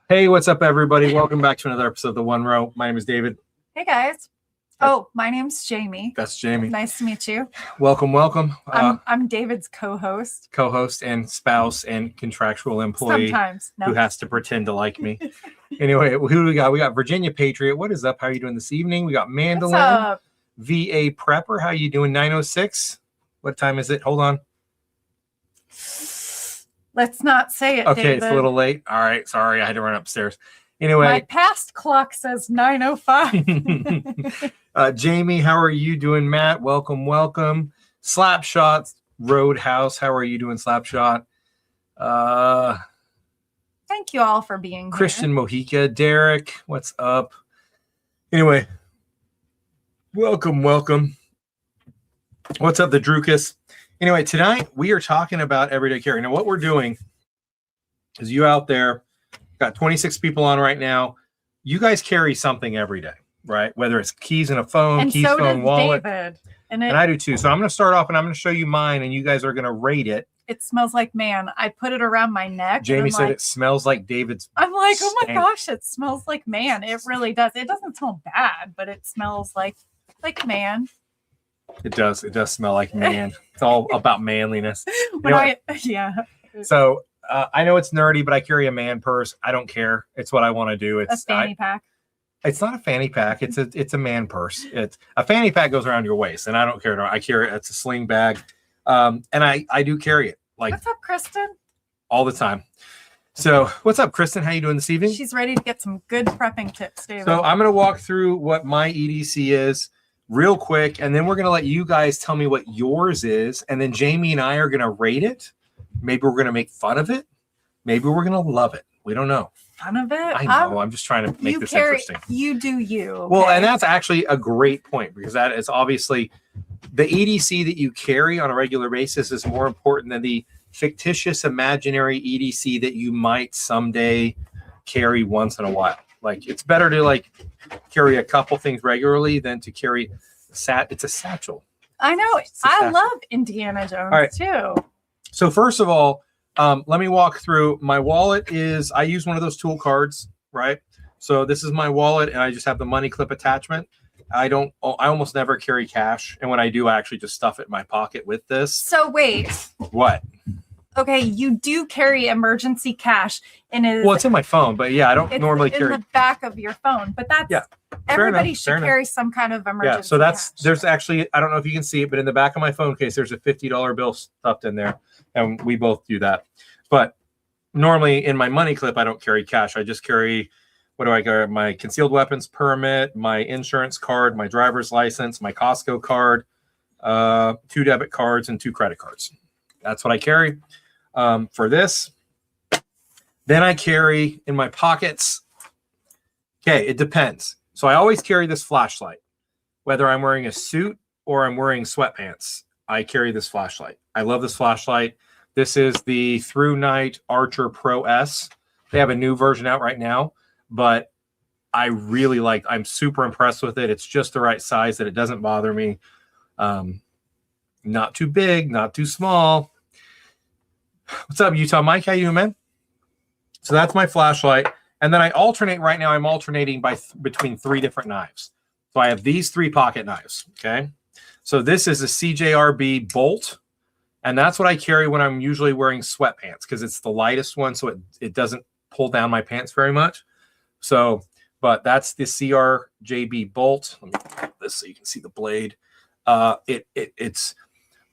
Hey, what's up, everybody? Welcome back to another episode of The One Row. My name is David. Hey, guys. Oh, my name's Jamie. That's Jamie. Nice to meet you. Welcome, welcome. I'm David's co-host. Co-host and spouse and contractual employee. Sometimes. No. Who has to pretend to like me. Anyway, who do we got? We got Virginia Patriot. What is up? How are you doing this evening? We got Mandolin. What's up? VA Prepper. How you doing? 9:06. What time is it? Hold on. Let's not say it, Okay, David. it's a little late. All right, sorry. I had to run upstairs. Anyway. My past clock says 9:05. Jamie, how are you doing? Matt, welcome, welcome. Slapshot Roadhouse, how are you doing, Slapshot? Thank you all for being Christian here. Mojica, Derek, what's up? Anyway, welcome, welcome. What's up, the Drukus? Anyway, tonight we are talking about everyday carry. Now, what we're doing is you out there, got 26 people on right now. You guys carry something every day, right? Whether it's keys in a phone, And keys, so phone, does wallet. David. And I do too. So I'm going to start off and I'm going to show you mine and you guys are going to rate it. It smells like man. I put it around my neck. Jamie said it smells like David's. I'm like, oh my stank. gosh, it smells like man. It really does. It doesn't smell bad, but it smells like man. It does. It does smell like man. It's all about manliness. Yeah. So I know it's nerdy, but I carry a man purse. I don't care. It's what I want to do. A fanny pack. It's not a fanny pack. It's a man purse. It's a fanny pack goes around your waist, and I don't care. I carry it. It's a sling bag, and I do carry it like What's up, Kristen? all the time. So what's up, Kristen? How you doing this evening? She's ready to get some good prepping tips, David. So I'm going to walk through what my EDC is real quick, and then we're going to let you guys tell me what yours is, and then Jamie and I are going to rate it. Maybe we're going to make fun of it. Maybe we're going to love it. We don't know. Fun of it? I know. I'm just trying to make this interesting. You do you. Okay? Well, and that's actually a great point because that is obviously the EDC that you carry on a regular basis is more important than the fictitious imaginary EDC that you might someday carry once in a while. Like it's better to like carry a couple things regularly than to carry it's a satchel. I know. I love Indiana Jones too. So first of all, let me walk through. My wallet is, I use one of those tool cards, right? So this is my wallet and I just have the money clip attachment. I almost never carry cash. And when I do, I actually just stuff it in my pocket with this. So wait. What? Okay, you do carry emergency cash well, it's in my phone, but yeah, I don't normally carry in the back of your phone. But that's everybody should carry some kind of emergency. Yeah, so there's actually, I don't know if you can see it, but in the back of my phone case, there's a $50 bill stuffed in there, and we both do that. But normally in my money clip, I don't carry cash. I just carry, what do I carry? My concealed weapons permit, my insurance card, my driver's license, my Costco card, 2 debit cards, and 2 credit cards. That's what I carry. For this, then I carry in my pockets. Okay, it depends. So I always carry this flashlight, whether I'm wearing a suit or I'm wearing sweatpants. I carry this flashlight. I love this flashlight. This is the Through Night Archer Pro S. They have a new version out right now, but I really I'm super impressed with it. It's just the right size that it doesn't bother me. Not too big, not too small. What's up, Utah Mike? How you doing, man? So that's my flashlight. And then I alternate right now. I'm alternating between 3 different knives. So I have these 3 pocket knives. Okay. So this is a CJRB bolt. And that's what I carry when I'm usually wearing sweatpants because it's the lightest one. So it doesn't pull down my pants very much. So, but that's the CRJB bolt. Let me put this so you can see the blade.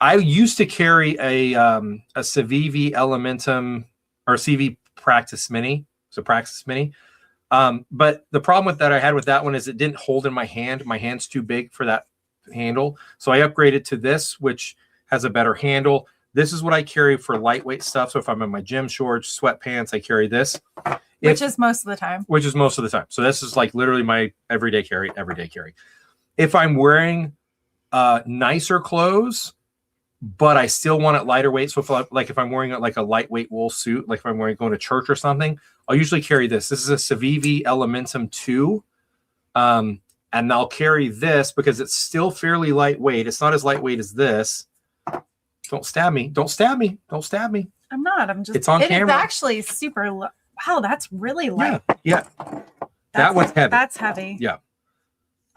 I used to carry a Civivi Elementum or CV Practice Mini. So Praxis Mini. But the problem that I had with that one is it didn't hold in my hand. My hand's too big for that handle. So I upgraded to this, which has a better handle. This is what I carry for lightweight stuff. So if I'm in my gym shorts, sweatpants, I carry this. Which is most of the time. Which is most of the time. So this is like literally my everyday carry. If I'm wearing nicer clothes, but I still want it lighter weight. So if I'm wearing like a lightweight wool suit, like if I'm going to church or something, I'll usually carry this. This is a Civivi Elementum 2. And I'll carry this because it's still fairly lightweight. It's not as lightweight as this. Don't stab me. Don't stab me. Don't stab me. I'm not. I'm just. It's on camera. It's actually super. Wow, that's really light. Yeah. That one's heavy. That's heavy. Yeah.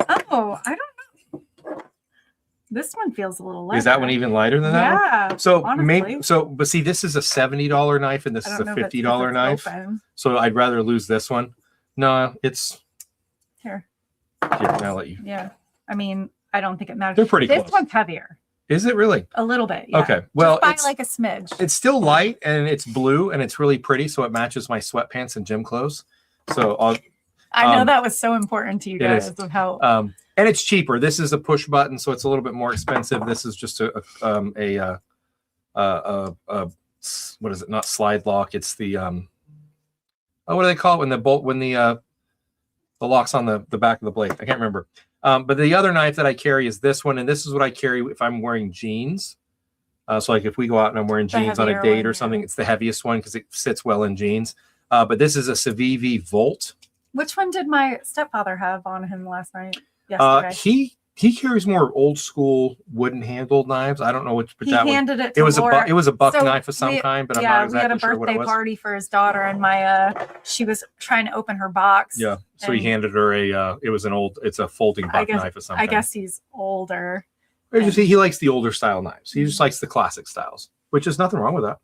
Oh, I don't know. This one feels a little lighter. Is that one even lighter than that one? Yeah. So honestly. but see, this is a $70 knife and this is a $50 knife. Open. So I'd rather lose this one. No, it's here. I'll let you. Yeah. I mean, I don't think it matters. They're pretty This close. one's heavier. Is it really? A little bit. Yeah. Okay. Well, just by like a smidge. It's still light and it's blue and it's really pretty, so it matches my sweatpants and gym clothes. So I know that was so important to you guys of how. And it's cheaper. This is a push button, so it's a little bit more expensive. This is just a what is it? Not slide lock. It's the what do they call it when the lock's on the back of the blade? I can't remember. But the other knife that I carry is this one, and this is what I carry if I'm wearing jeans. So like if we go out and I'm wearing jeans on a date or something, it's the heaviest one because it sits well in jeans. But this is a Civivi Volt. Which one did my stepfather have on him last night? Yesterday. He carries more old school wooden handled knives. I don't know which, but he that handed one, it to it was a buck knife of some kind, but I'm not exactly sure what it was. We had a birthday party for his daughter, and she was trying to open her box. Yeah, so he handed her it's a folding buck knife of some kind. I guess he's older. He likes the older style knives. He just likes the classic styles, which is nothing wrong with that.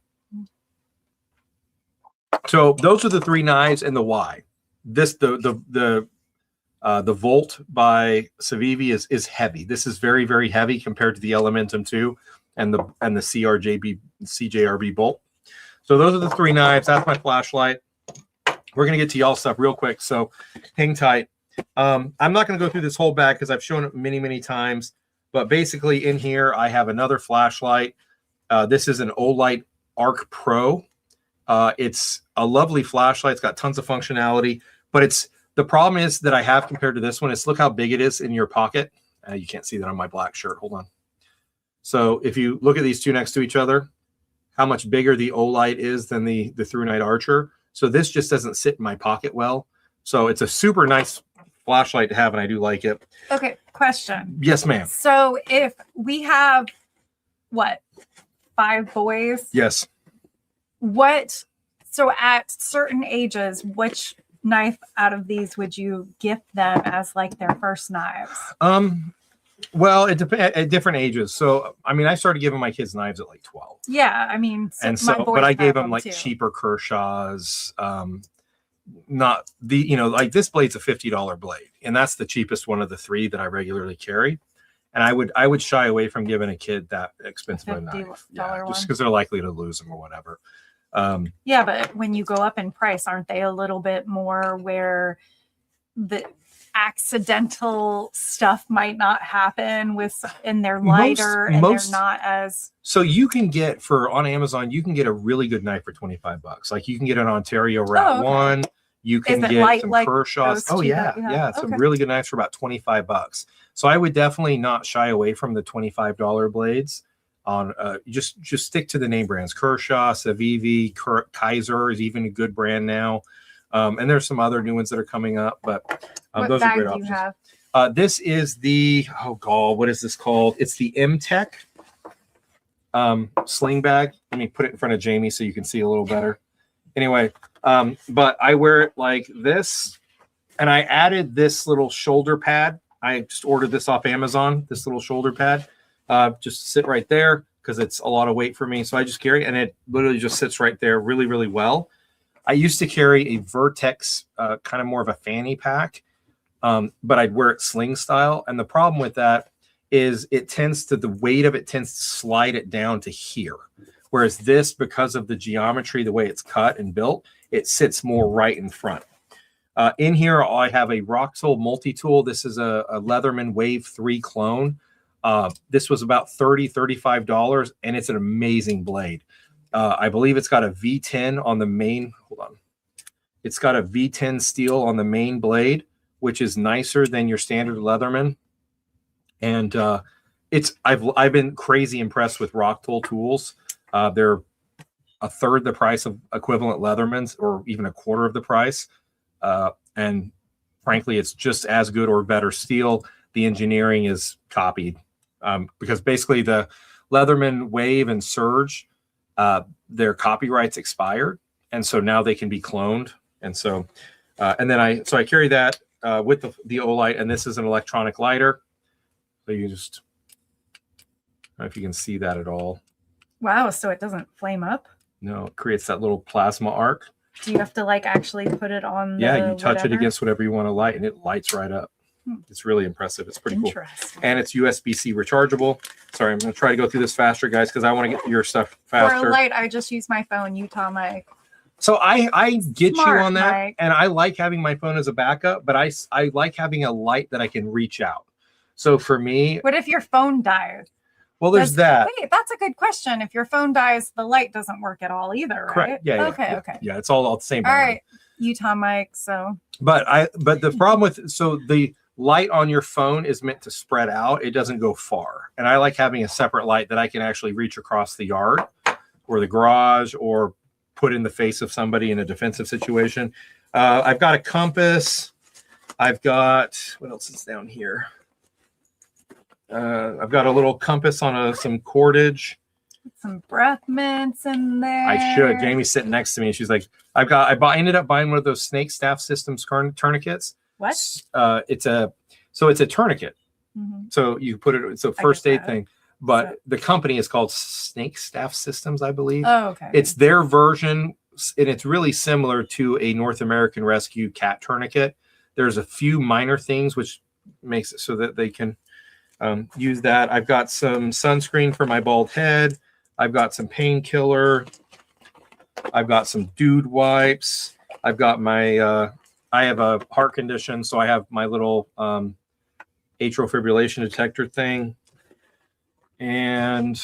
So those are the three knives and the why. The Volt by Civivi is heavy. This is very, very heavy compared to the Elementum 2 and the CJRB Bolt. So those are the three knives. That's my flashlight. We're gonna get to y'all stuff real quick, so hang tight. I'm not gonna go through this whole bag because I've shown it many, many times. But basically, in here I have another flashlight. This is an Olight Arc Pro. It's a lovely flashlight. It's got tons of functionality, but the problem is that I have compared to this one is look how big it is in your pocket. You can't see that on my black shirt. Hold on. So if you look at these two next to each other, how much bigger the Olight is than the ThruNite Archer. So this just doesn't sit in my pocket well. So it's a super nice flashlight to have, and I do like it. Okay, question. Yes, ma'am. So if we have, 5 boys? Yes. So at certain ages, which knife out of these would you gift them as like their first knives? Well, it depends at different ages. So I mean, I started giving my kids knives at like 12. Yeah, I mean, but I gave them like too. cheaper Kershaws. Not like this blade's a $50 blade, and that's the cheapest one of the three that I regularly carry. And I would shy away from giving a kid that expensive a knife, just because they're likely to lose them or whatever. Yeah, but when you go up in price, aren't they a little bit more where the accidental stuff might not happen and they're lighter and they're not as. So you can get on Amazon, you can get a really good knife for $25. Like you can get an Ontario Rat 1. You can get some Kershaws. Oh yeah. Some really good knives for about $25. So I would definitely not shy away from the $25 blades. On just stick to the name brands. Kershaw, Civivi, Kaiser is even a good brand now, and there's some other new ones that are coming up. But those are great options. You have? This is the what is this called? It's the M-Tech sling bag. Let me put it in front of Jamie so you can see a little better. Anyway, but I wear it like this, and I added this little shoulder pad. I just ordered this off Amazon. This little shoulder pad. Just sit right there because it's a lot of weight for me. So I just carry it, and it literally just sits right there really, really well. I used to carry a Vertex, kind of more of a fanny pack, but I'd wear it sling style. And the problem with that is the weight of it tends to slide it down to here. Whereas this, because of the geometry, the way it's cut and built, it sits more right in front. In here, I have a Roxol multi-tool. This is a Leatherman Wave 3 clone. This was about $35, and it's an amazing blade. I believe it's got a V10 on the main. Hold on. It's got a V10 steel on the main blade, which is nicer than your standard Leatherman. And I've been crazy impressed with Rocktool tools. They're a third the price of equivalent Leathermans, or even a quarter of the price. And frankly, it's just as good or better steel. The engineering is copied. Because basically the Leatherman Wave and Surge, their copyrights expired. And so now they can be cloned. And so, and then I carry that with the Olight, and this is an electronic lighter. So you just, I don't know if you can see that at all. Wow, so it doesn't flame up? No, it creates that little plasma arc. Do you have to like actually put it on Yeah, you touch it against whatever you want to light and it lights right up. It's really impressive. It's pretty cool. And it's USB-C rechargeable. Sorry, I'm going to try to go through this faster, guys, because I want to get your stuff faster. For a light, I just use my phone, Utah Mike. So I get Smart, you on that, Mike. and I like having my phone as a backup, but I like having a light that I can reach out. So for me, What if your phone dies? well, there's that. Wait, that's a good question. If your phone dies, the light doesn't work at all either, right? Correct. Yeah. Okay. Yeah, it's all the same. All right, Utah Mike. So. But the problem with the light on your phone is meant to spread out. It doesn't go far, and I like having a separate light that I can actually reach across the yard, or the garage, or put in the face of somebody in a defensive situation. I've got a compass. I've got, what else is down here? I've got a little compass on some cordage. Some breath mints in there. I should. Jamie's sitting next to me. And she's like, I ended up buying one of those Snake Staff Systems tourniquets. What? It's a tourniquet. Mm-hmm. So you put it, it's a first aid thing. But the company is called Snake Staff Systems, I believe. Oh, okay. It's their version, and it's really similar to a North American Rescue cat tourniquet. There's a few minor things which makes it so that they can use that. I've got some sunscreen for my bald head. I've got some painkiller. I've got some dude wipes. I've got my, I have a heart condition, so I have my little atrial fibrillation detector thing. And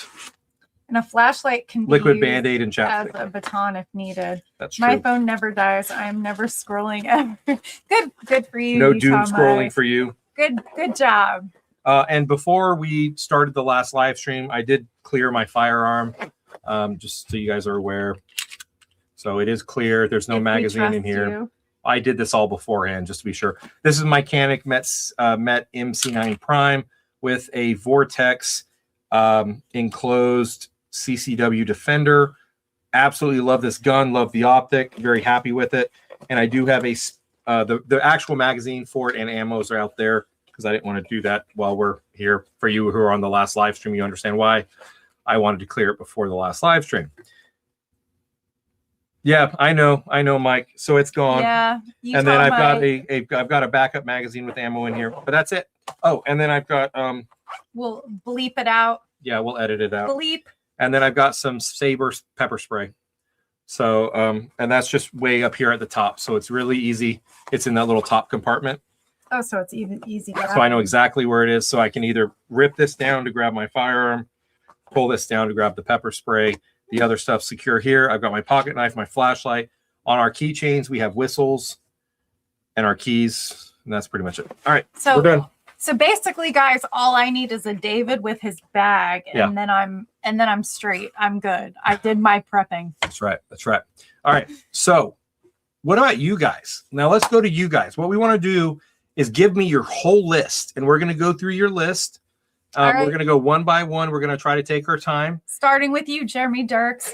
a flashlight can be liquid used Band-Aid and as chapstick. a baton if needed. That's true. My phone never dies. I'm never scrolling ever. Good for you. No Utah doom scrolling Mike. for you. Good job. And before we started the last live stream, I did clear my firearm, just so you guys are aware. So it is clear. There's no If we magazine in trust here. you. I did this all beforehand, just to be sure. This is my Canik Met MC9 Prime with a Vortex enclosed CCW Defender. Absolutely love this gun. Love the optic. Very happy with it. And I do have the actual magazine for it and ammos are out there, because I didn't want to do that while we're here. For you who are on the last live stream, you understand why I wanted to clear it before the last live stream. Yeah, I know, Mike. So it's gone. Yeah. And then I've got a backup magazine with ammo in here, but that's it. Oh, and then I've got We'll bleep it out. yeah, we'll edit it out. Bleep. And then I've got some Saber pepper spray. So and that's just way up here at the top. So it's really easy. It's in that little top compartment. Oh, so it's even easy. So I know exactly where it is. So I can either rip this down to grab my firearm, pull this down to grab the pepper spray. The other stuff secure here. I've got my pocket knife, my flashlight. On our keychains, we have whistles and our keys. And that's pretty much it. All right, So we're done. So basically, guys, all I need is a David with his bag, and then I'm straight. I'm good. I did my prepping. That's right. That's right. All right. So what about you guys? Now let's go to you guys. What we want to do is give me your whole list, and we're going to go through your list. All right. We're going to go one by one. We're going to try to take our time. Starting with you, Jeremy Dirks.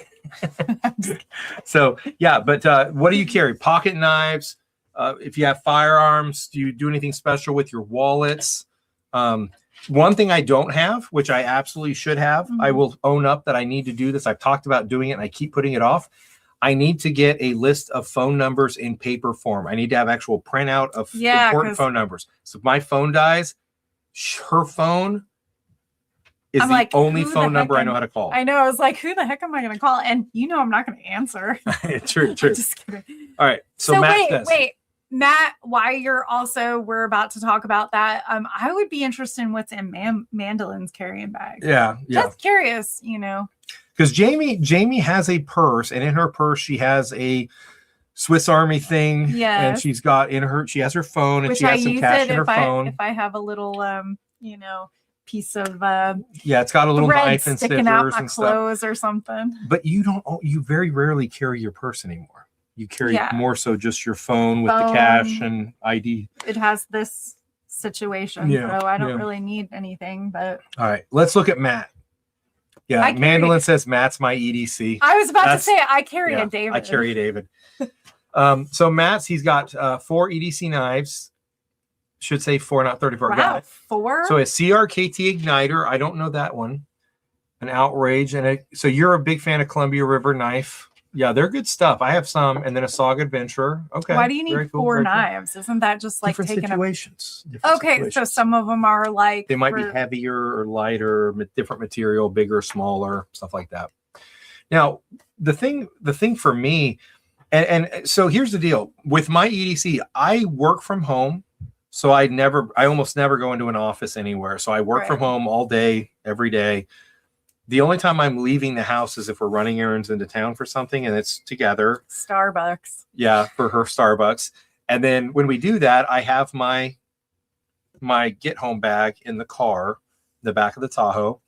So yeah, but what do you carry? Pocket knives. If you have firearms, do you do anything special with your wallets? One thing I don't have, which I absolutely should have, I will own up that I need to do this. I've talked about doing it and I keep putting it off. I need to get a list of phone numbers in paper form. I need to have actual printout of important phone numbers. So if my phone dies, her phone is the only phone number I know how to call. I know. I was like, who the heck am I going to call? And I'm not going to answer. True. Just kidding. All right. So Matt wait. Matt, we're about to talk about that. I would be interested in what's in Mandolin's carrying bag. Yeah. Just curious, Because Jamie has a purse, and in her purse she has a Swiss Army thing. Yeah. And she has her phone, and Which she has some cash in her phone. If I have a little piece of it's got a little knife and sticking out scissors my and clothes stuff. or something. But you very rarely carry your purse anymore. You carry more so just your phone with the cash and ID. It has this situation, so I don't really need anything. But all right, let's look at Matt. Yeah, I carry- Mandolin says Matt's my EDC. I was about That's- to say I carry Yeah, a David. I carry a David. So Matt's, he's got 4 EDC knives. Should say 4, not 34. Wow, Got it. 4. So a CRKT igniter. I don't know that one. An Outrage. So you're a big fan of Columbia River knife. Yeah, they're good stuff. I have some, and then a Saga Adventurer. Okay. Why do you very need cool, 4 very cool. knives? Isn't that just like Different taking situations. a? Different Okay, so situations. some of them are like They might be for- heavier or lighter, different material, bigger, smaller, stuff like that. Now, the thing for me, and so here's the deal with my EDC. I work from home, so I almost never go into an office anywhere. So I work from Right. home all day, every day. The only time I'm leaving the house is if we're running errands into town for something, and it's together. Starbucks. Yeah, for her Starbucks. And then when we do that, I have my get home bag in the car, the back of the Tahoe.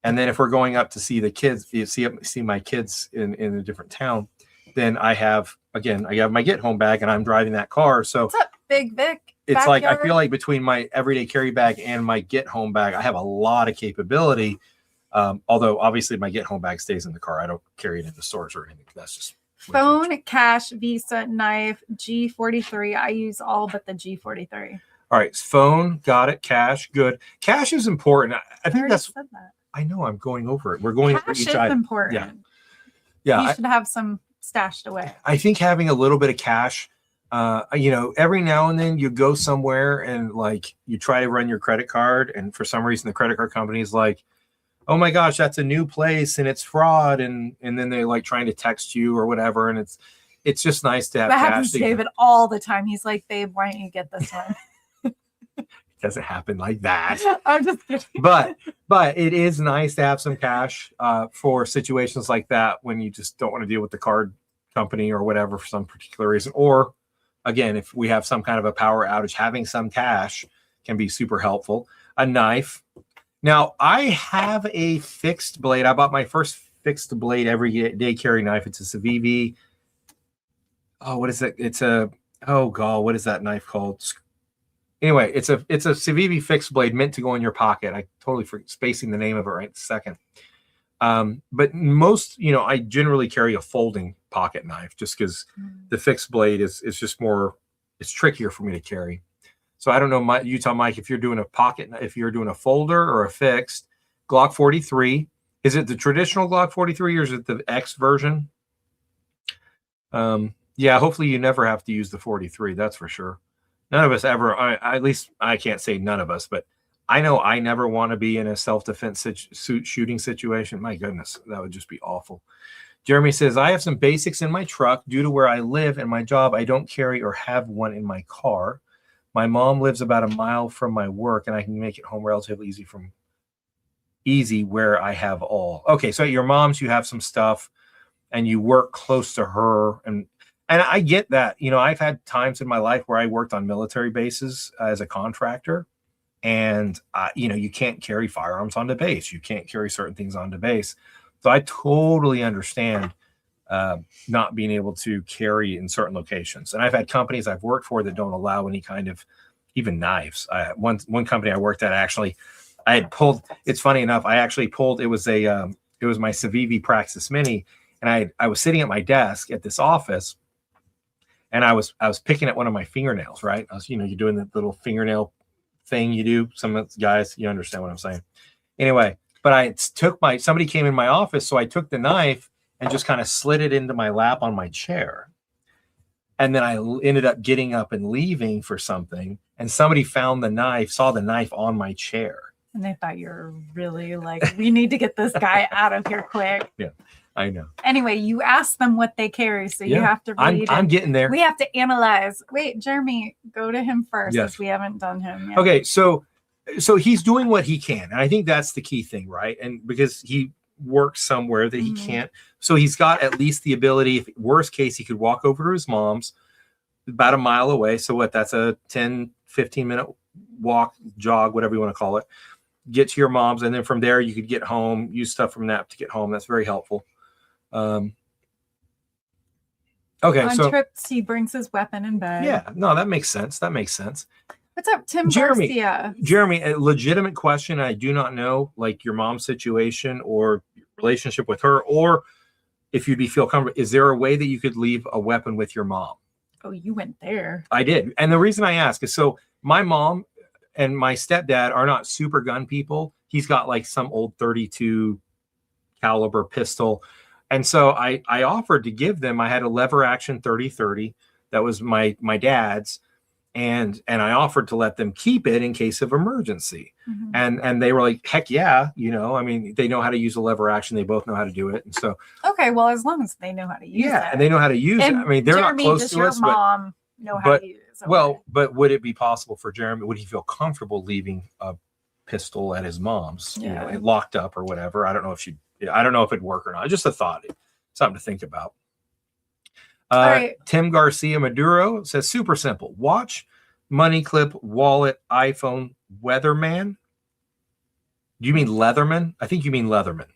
And then if we're going up to see the kids, see my kids in a different town, then I have my get home bag, and I'm driving that car. So What's up, Big Vic? it's like I Backyard? feel like between my everyday carry bag and my get home bag, I have a lot of capability. Although obviously my get home bag stays in the car. I don't carry it in the stores or anything. That's just Phone, cash, Visa, knife, G43. I use all but the G43. All right. Phone, got it. Cash, good. Cash is important. I think already that's. said that. I know. I'm going over it. We're going over Cash each is item. important. Yeah. You should have some stashed away. I think having a little bit of cash, every now and then you go somewhere and like you try to run your credit card, and for some reason the credit card company is like, oh my gosh, that's a new place and it's fraud, and then they like trying to text you or whatever, and it's just nice to have That cash. happens to David all the time. He's like, babe, why don't you get this one? It doesn't happen like that. I'm just kidding. but it is nice to have some cash for situations like that when you just don't want to deal with the card company or whatever for some particular reason. Or again, if we have some kind of a power outage, having some cash can be super helpful. A knife. Now I have a fixed blade. I bought my first fixed blade every day carry knife. It's a Civivi. Oh, what is it? It's a, oh God, what is that knife called? Anyway, it's a Civivi fixed blade meant to go in your pocket. I totally spacing the name of it right this second. But most, I generally carry a folding pocket knife just because the fixed blade is just more, it's trickier for me to carry. So I don't know, Utah Mike, if you're doing a pocket, if you're doing a folder or a fixed. Glock 43. Is it the traditional Glock 43 or is it the X version? Yeah, hopefully you never have to use the 43. That's for sure. None of us ever, at least I can't say none of us, but I know I never want to be in a self-defense shooting situation. My goodness, that would just be awful. Jeremy says, I have some basics in my truck. Due to where I live and my job, I don't carry or have one in my car. My mom lives about a mile from my work, and I can make it home relatively easy where I have all. Okay, so at your mom's, you have some stuff, and you work close to her, and I get that. I've had times in my life where I worked on military bases as a contractor, and you can't carry firearms onto base. You can't carry certain things onto base. So I totally understand not being able to carry in certain locations. And I've had companies I've worked for that don't allow any kind of even knives. One company I worked at, actually, I had pulled, it's funny enough, I actually pulled, it was my Civivi Praxis Mini, and I was sitting at my desk at this office, and I was picking at one of my fingernails, right? I was, you're doing the little fingernail thing you do. Some of the guys, you understand what I'm saying. Anyway, but somebody came in my office, so I took the knife and just kind of slid it into my lap on my chair. And then I ended up getting up and leaving for something, and somebody saw the knife on my chair. And they thought you were really like, we need to get this guy out of here quick. Yeah, I know. Anyway, you ask them what they carry, so you have to read. I'm getting there. We have to analyze. Wait, Jeremy, go to him first, Yes. as we haven't done him yet. Okay, so he's doing what he can, and I think that's the key thing, right? And because he works somewhere that he can't, so he's got at least the ability, if worst case, he could walk over to his mom's about a mile away. So what, that's a 10-15 minute walk, jog, whatever you want to call it. Get to your mom's, and then from there you could get home, use stuff from that to get home. That's very helpful. Okay, On so trips, he brings his weapon in bed. yeah, no, that makes sense. What's up, Tim Jeremy. Garcia? Jeremy, a legitimate question. I do not know, like, your mom's situation or relationship with her, or if you'd be feel comfortable, is there a way that you could leave a weapon with your mom? Oh, you went there. I did. And the reason I ask is so my mom and my stepdad are not super gun people. He's got like some old 32 caliber pistol. And so I offered to give them, I had a lever action 30-30. That was my dad's. And I offered to let them keep it in case of emergency. And they were like, heck yeah. You know, I mean, they know how to use a lever action. They both know how to do it. And so, okay, well, as long as they know how to use it. And they know how to use it. I mean, they're Jeremy, not close does to your us, mom know how to use it? well, but would it be possible for Jeremy? Would he feel comfortable leaving a pistol at his mom's, you know, locked up or whatever? I don't know if it'd work or not. Just a thought, something to think about. Right. Tim Garcia Maduro says, super simple. Watch, money clip, wallet, iPhone, weatherman. Do you mean Leatherman? I think you mean Leatherman.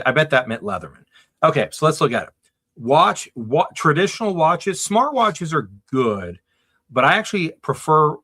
I bet that meant Leatherman. Okay, so let's look at it. Watch, traditional watches. Smart watches are good, but I actually prefer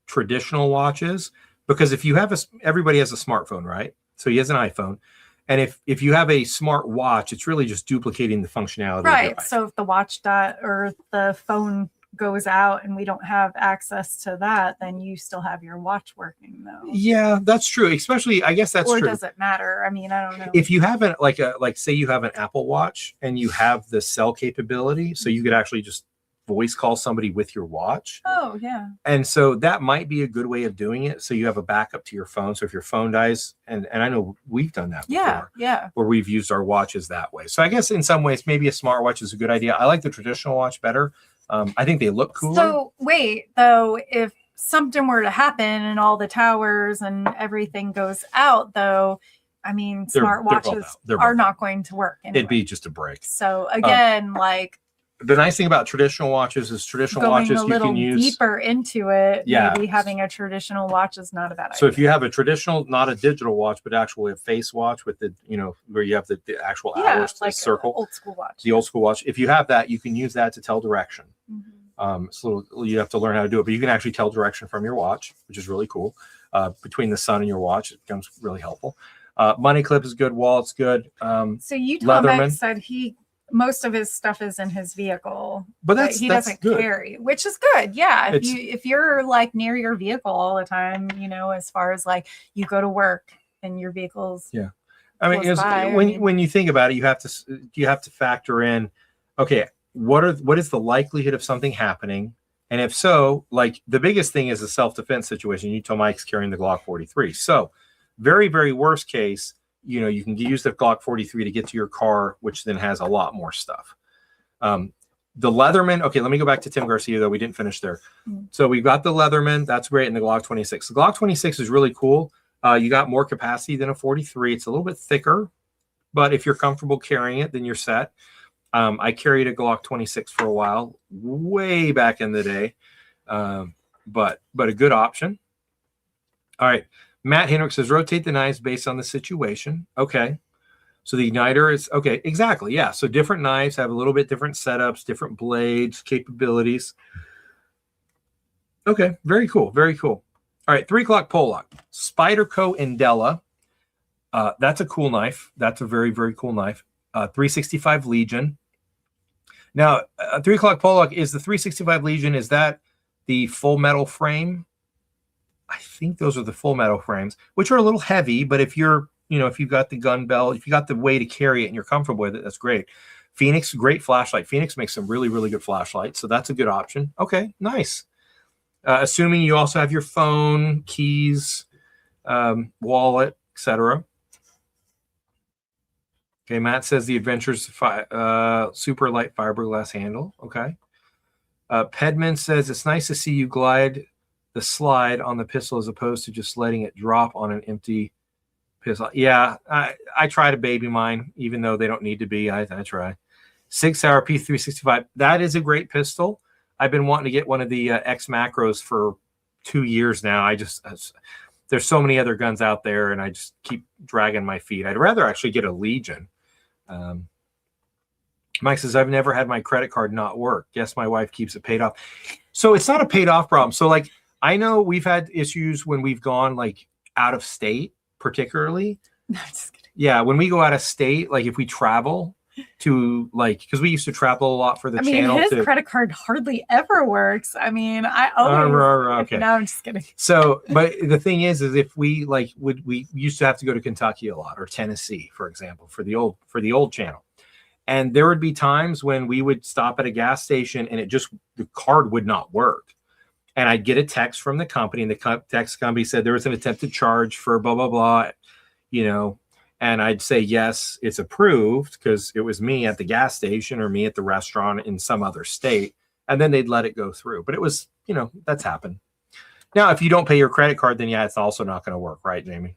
traditional watches because if you have everybody has a smartphone, right? So he has an iPhone. And if you have a smart watch, it's really just duplicating the functionality. Right. So if the watch or the phone goes out and we don't have access to that, then you still have your watch working though. Yeah, that's true. Especially, I guess that's true. Or does it matter? I mean, I don't know. If you haven't like say you have an Apple Watch and you have the cell capability, so you could actually just voice call somebody with your watch. Oh, yeah. And so that might be a good way of doing it. So you have a backup to your phone. So if your phone dies, and I know we've done that before. Yeah. Where we've used our watches that way. So I guess in some ways, maybe a smartwatch is a good idea. I like the traditional watch better. I think they look cooler. So wait, though, if something were to happen and all the towers and everything goes out, though, I mean, smartwatches are not going to work anyway. It'd be just a break. So again, the nice thing about traditional watches is traditional watches you can use deeper into it. Yeah. Maybe having a traditional watch is not a bad idea. So if you have a traditional, not a digital watch, but actually a face watch with the, you know, where you have the actual hours to circle. Old school watch. The old school watch. If you have that, you can use that to tell direction. So you have to learn how to do it, but you can actually tell direction from your watch, which is really cool. Between the sun and your watch, it becomes really helpful. Money clip is good. Wallet's good. So Leatherman said most of his stuff is in his vehicle, but he doesn't carry, which is good. Yeah. If you're like near your vehicle all the time, you know, as far as like you go to work and your vehicle's. Yeah. I mean, when you think about it, you have to factor in, okay, what is the likelihood of something happening? And if so, like the biggest thing is a self-defense situation. You told Mike's carrying the Glock 43. So very, very worst case, you know, you can use the Glock 43 to get to your car, which then has a lot more stuff. The Leatherman. Okay, let me go back to Tim Garcia, though. We didn't finish there. So we've got the Leatherman. That's great. And the Glock 26. The Glock 26 is really cool. You got more capacity than a 43. It's a little bit thicker, but if you're comfortable carrying it, then you're set. I carried a Glock 26 for a while, way back in the day, but a good option. All right. Matt Hendrick says, rotate the knives based on the situation. Okay. So the igniter is, okay, exactly. Yeah. So different knives have a little bit different setups, different blades, capabilities. Okay. Very cool. Very cool. All right. 3 o'clock pole lock. Spyderco Indela. That's a cool knife. That's a very, very cool knife. 365 Legion. Now, 3 o'clock pole lock, is the 365 Legion, is that the full metal frame? I think those are the full metal frames, which are a little heavy, but if you're, you know, if you've got the gun belt, if you got the way to carry it and you're comfortable with it, that's great. Phoenix, great flashlight. Phoenix makes some really, really good flashlights, so that's a good option. Okay, nice. Assuming you also have your phone, keys, wallet, etc. Okay, Matt says the Adventures super light fiberglass handle. Okay. Pedman says it's nice to see you glide the slide on the pistol as opposed to just letting it drop on an empty pistol. Yeah, I try to baby mine, even though they don't need to be. I try. 6 hour P365. That is a great pistol. I've been wanting to get one of the X Macros for 2 years now. There's so many other guns out there, and I just keep dragging my feet. I'd rather actually get a Legion. Mike says, I've never had my credit card not work. Yes, my wife keeps it paid off. So it's not a paid off problem. So like, I know we've had issues when we've gone like out of state, particularly. No, just kidding. Yeah, when we go out of state, like if we travel to like, because we used to travel a lot for the I mean, channel. his credit card hardly ever works. I mean, I always. Okay. No, I'm just kidding. So, but the thing is if we like we used to have to go to Kentucky a lot or Tennessee, for example, for the old channel, and there would be times when we would stop at a gas station and the card would not work, and I'd get a text from the company, and the text company said there was an attempted charge for blah blah blah, and I'd say yes, it's approved because it was me at the gas station or me at the restaurant in some other state, and then they'd let it go through. But it was that's happened. Now, if you don't pay your credit card, then yeah, it's also not going to work, right, Jamie?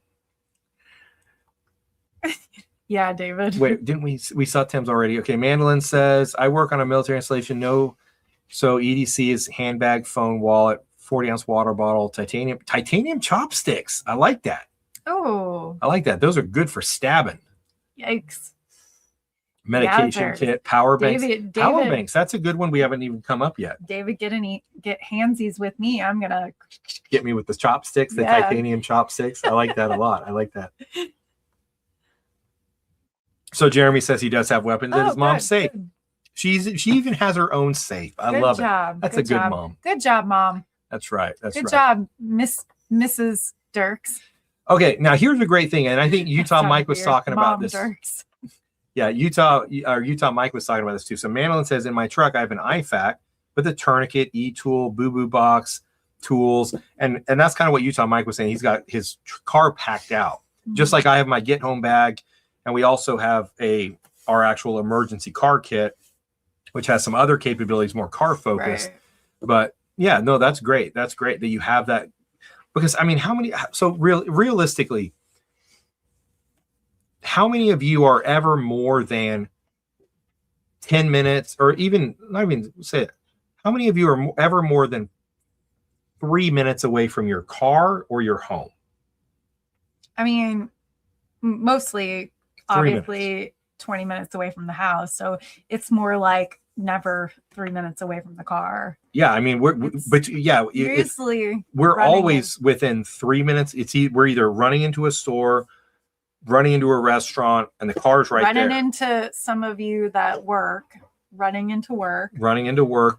Yeah, David. Wait, didn't we saw Tim's already? Okay, Mandolin says, I work on a military installation. No, so EDC is handbag, phone, wallet, 40-ounce water bottle, titanium chopsticks. I like that. Oh. I like that. Those are good for stabbing. Yikes. Medication kit, power banks. David, power banks. That's a good one. We haven't even come up yet. David, get handsies with me. I'm gonna get me with the chopsticks, the titanium chopsticks. I like that a lot. I like that. So Jeremy says he does have weapons in his mom's safe. Good. She even has her own safe. I love it. That's a good mom. Good job, Mom. That's right. Good job, Mrs. Dirks. Okay, now here's a great thing, and I think Utah Mike was talking about this. Dirks. Yeah, Utah Mike was talking about this too. So Mandolin says, in my truck, I have an IFAC with a tourniquet, e-tool, boo-boo box, tools, and that's kind of what Utah Mike was saying. He's got his car packed out, just like I have my get home bag, and we also have our actual emergency car kit, which has some other capabilities, more car focused. Right. But yeah, no, that's great. That's great that you have that, because I mean, realistically, how many of you are ever more than 10 minutes, or even not even say it, how many of you are ever more than 3 minutes away from your car or your home? I mean, mostly, obviously, 20 minutes away from the house. So it's more like never 3 minutes away from the car. Yeah, I mean, we're always within 3 minutes. We're either running into a store, running into a restaurant, and the car's right there. Running into some of you that work, running into work.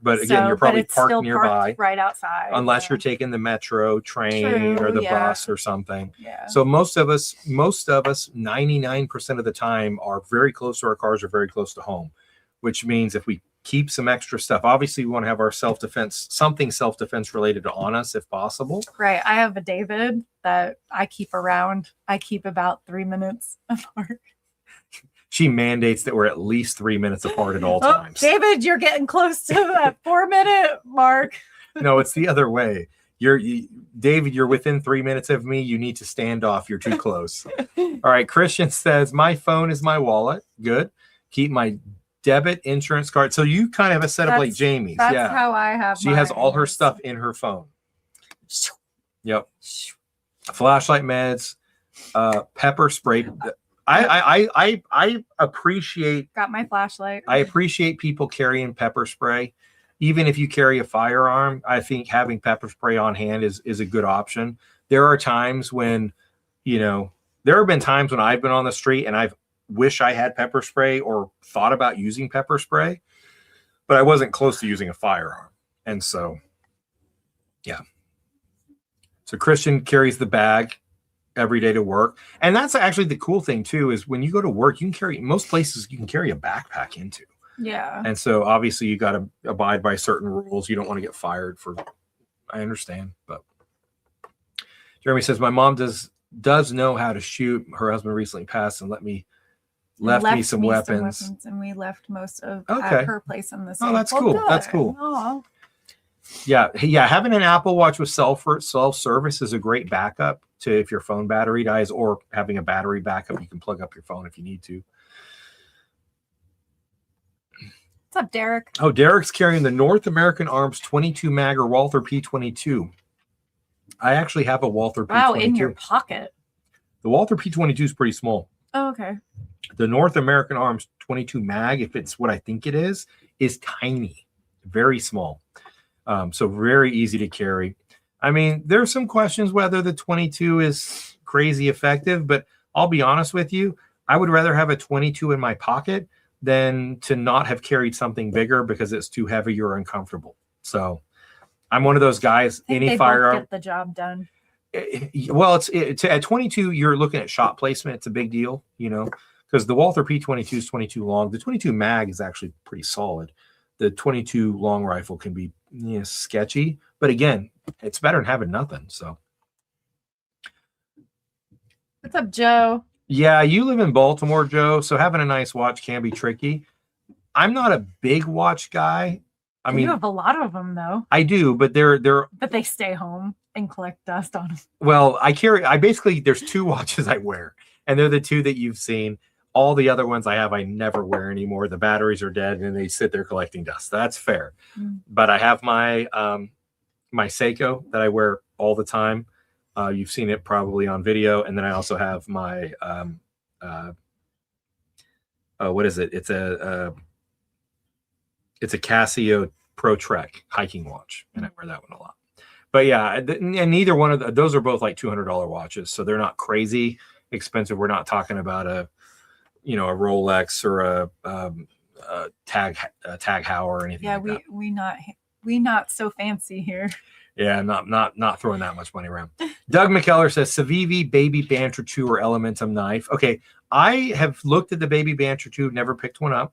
But again, you're probably parked nearby. Right outside. Unless you're taking the metro, train, or the bus or something. Yeah. So most of us, 99% of the time are very close to our cars or very close to home, which means if we keep some extra stuff, obviously we want to have our self-defense related on us if possible. Right. I have a David that I keep around. I keep about 3 minutes apart. She mandates that we're at least 3 minutes apart at all times. David, you're getting close to that 4 minute mark. No, it's the other way. David, you're within 3 minutes of me. You need to stand off. You're too close. All right. Christian says, my phone is my wallet. Good. Keep my debit, insurance card. So you kind of have a setup like Jamie's. That's how I have. She has all her stuff in her phone. Yep. Flashlight, meds, pepper spray. I appreciate. Got my flashlight. I appreciate people carrying pepper spray. Even if you carry a firearm, I think having pepper spray on hand is a good option. There are times when, there have been times when I've been on the street and I've wish I had pepper spray or thought about using pepper spray, but I wasn't close to using a firearm. And so, yeah. So Christian carries the bag every day to work. And that's actually the cool thing too, is when you go to work, most places you can carry a backpack into. Yeah. And so obviously you got to abide by certain rules. You don't want to get fired I understand, but Jeremy says, my mom does know how to shoot. Her husband recently passed and left me some weapons. And we left most of at her place in the same. Oh, that's cool. Good. That's cool. Oh. Yeah. Having an Apple Watch with self-service is a great backup to if your phone battery dies, or having a battery backup. You can plug up your phone if you need to. What's up, Derek? Oh, Derek's carrying the North American Arms 22 mag or Walther P22. I actually have a Walther P22. Wow, in your pocket. The Walther P22 is pretty small. Oh, okay. The North American Arms 22 mag, if it's what I think it is tiny, very small. So very easy to carry. I mean, there's some questions whether the 22 is crazy effective, but I'll be honest with you. I would rather have a 22 in my pocket than to not have carried something bigger because it's too heavy or uncomfortable. So I'm one of those guys. I think Any they both firearm, get the job done. well, it's at 22. You're looking at shot placement. It's a big deal, you know, because the Walther P22 is 22 long. The 22 mag is actually pretty solid. The 22 long rifle can be sketchy, but again, it's better than having nothing. So, What's up, Joe? yeah, you live in Baltimore, Joe, so having a nice watch can be tricky. I'm not a big watch guy. I mean, you have a lot of them though. I do, but but they stay home and collect dust on them. Well, there's 2 watches I wear, and they're the 2 that you've seen. All the other ones I never wear anymore. The batteries are dead and they sit there collecting dust. That's fair. But I have my my Seiko that I wear all the time. You've seen it probably on video. And then I also have my what is it? It's a Casio Pro Trek hiking watch, and I wear that one a lot. But yeah, and neither one of those are both like $200 watches, so they're not crazy expensive. We're not talking about a Rolex or a Tag Heuer or anything. Yeah, like we not so fancy here. Yeah, not throwing that much money around. Doug McKellar says Civivi Baby Banter 2 or Elementum knife. Okay, I have looked at the Baby Banter 2, never picked one up.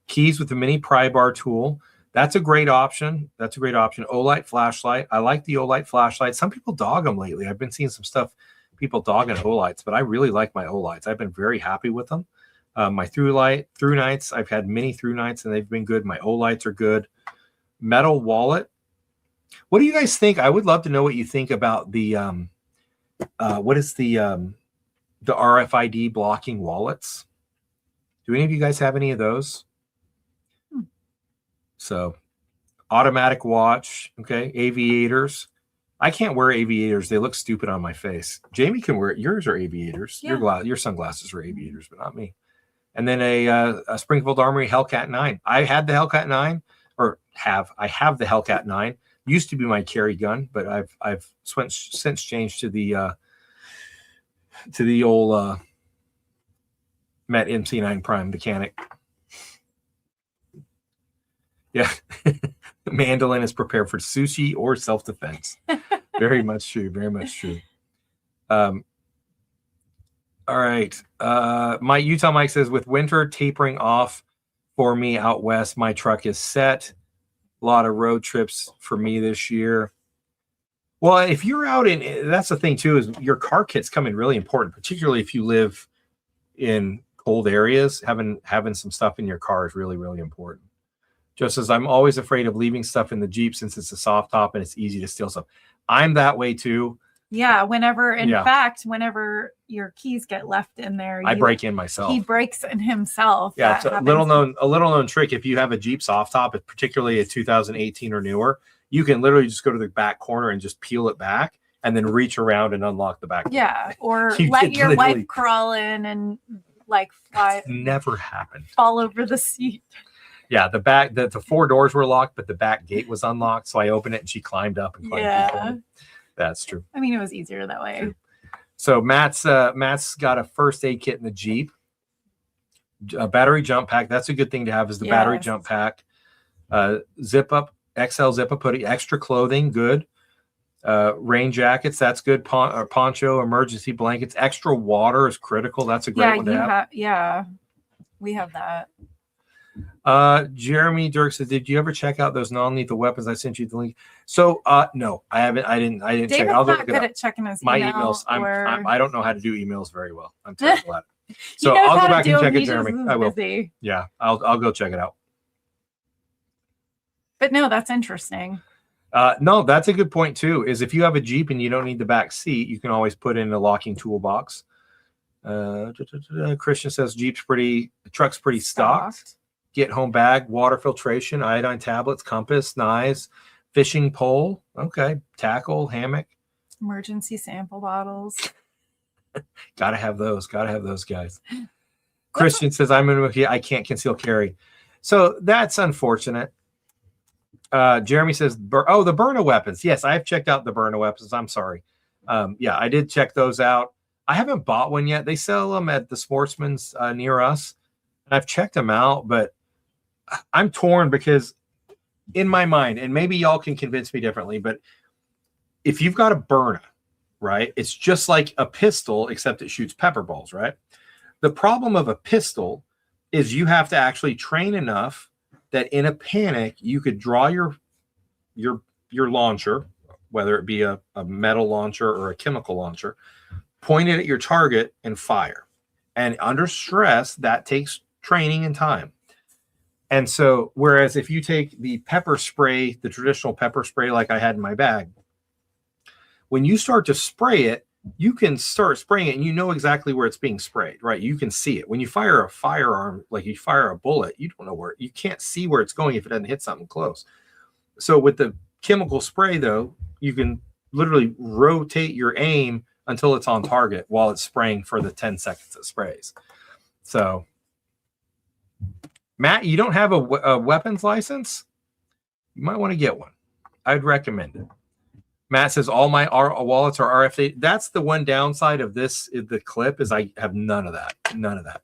Keys with the mini pry bar tool. That's a great option. Olight flashlight. I like the Olight flashlight. Some people dog them lately. I've been seeing some stuff, people dogging Olights, but I really like my Olights. I've been very happy with them. My through nights, I've had many through nights and they've been good. My Olights are good. Metal wallet. What do you guys think? I would love to know what you think about the what is the RFID blocking wallets. Do any of you guys have any of those? So automatic watch. Okay. Aviators. I can't wear aviators. They look stupid on my face. Jamie can wear it. Yours are aviators. Yeah. Your sunglasses are aviators, but not me. And then a Springfield Armory Hellcat 9. I had the Hellcat 9, I have the Hellcat 9. Used to be my carry gun, but I've since changed to the old Met MC9 Prime mechanic. Yeah. Mandolin is prepared for sushi or self-defense. Very much true. Very much true. All right. Utah Mike says, with winter tapering off for me out west, my truck is set. A lot of road trips for me this year. Well, if you're out that's the thing too, is your car kit's coming really important, particularly if you live in cold areas. Having some stuff in your car is really, really important. Just as I'm always afraid of leaving stuff in the Jeep since it's a soft top and it's easy to steal stuff. I'm that way too. Yeah, whenever your keys get left in there, I break in myself. He breaks in himself. Yeah, it's a little known trick. If you have a Jeep soft top, particularly a 2018 or newer, you can literally just go to the back corner and just peel it back and then reach around and unlock the back. Yeah, or let your wife crawl in and fly. Never happened. Fall over the seat. Yeah, the 4 doors were locked, but the back gate was unlocked. So I opened it and she climbed up and climbed. That's true. I mean, it was easier that way. True. So Matt's got a first aid kit in the Jeep. A battery jump pack. That's a good thing to have, is the battery jump pack. Zip up, XL zip up hoodie, extra clothing, good. Rain jackets, that's good. Poncho, emergency blankets, extra water is critical. That's a great one to have. We have that. Jeremy Dirk says, did you ever check out those non-lethal weapons? I sent you the link. So no, I haven't. I didn't check. David's not good at checking his emails. I don't know how to do emails very well. I'm terrible at it. So I'll go back and check it, Jeremy. I will. Busy. Yeah, I'll go check it out. But no, that's interesting. No, that's a good point too. Is if you have a Jeep and you don't need the back seat, you can always put in a locking toolbox. Christian says truck's pretty stocked. Get home bag, water filtration, iodine tablets, compass, knives, fishing pole. Okay. Tackle, hammock. Emergency sample bottles. Gotta have those guys. Christian says, I can't conceal carry. So that's unfortunate. Jeremy says, the Byrna weapons. Yes, I've checked out the Byrna weapons. I'm sorry. I did check those out. I haven't bought one yet. They sell them at the Sportsman's near us, and I've checked them out, but I'm torn because in my mind, and maybe y'all can convince me differently, but if you've got a Byrna, right, it's just like a pistol, except it shoots pepper balls, right? The problem of a pistol is you have to actually train enough that in a panic, you could draw your launcher, whether it be a metal launcher or a chemical launcher, point it at your target and fire. And under stress, that takes training and time. And so, whereas if you take the pepper spray, the traditional pepper spray like I had in my bag, when you start to spray it, you can start spraying it and you know exactly where it's being sprayed, right? You can see it. When you fire a firearm, like you fire a bullet, you don't know where, you can't see where it's going if it doesn't hit something close. So with the chemical spray, though, you can literally rotate your aim until it's on target while it's spraying for the 10 seconds it sprays. So, Matt, you don't have a weapons license? You might want to get one. I'd recommend it. Matt says all my wallets are RFID. That's the one downside of this. The clip is I have none of that. None of that.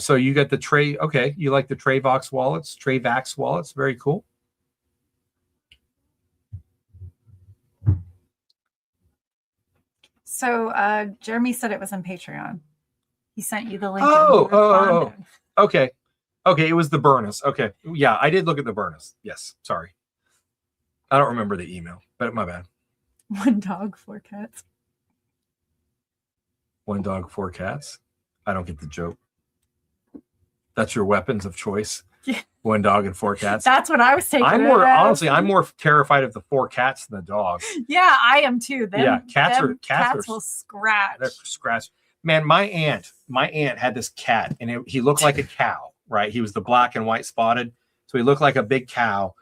So you got the Tray. Okay, you like the Travax wallets? Travax wallets. Very cool. So Jeremy said it was on Patreon. He sent you the link. Oh. Okay. Okay, it was the Byrnas. Okay. Yeah, I did look at the Byrnas. Yes. Sorry. I don't remember the email, but my bad. 1 dog, 4 cats. 1 dog, 4 cats. I don't get the joke. That's your weapons of choice. Yeah. 1 dog and 4 cats. That's what I was taking. I'm more terrified of the 4 cats than the dogs. Yeah, I am too. Cats will scratch. They're scratch. Man, my aunt had this cat, and he looked like a cow, right? He was the black and white spotted, so he looked like a big cow.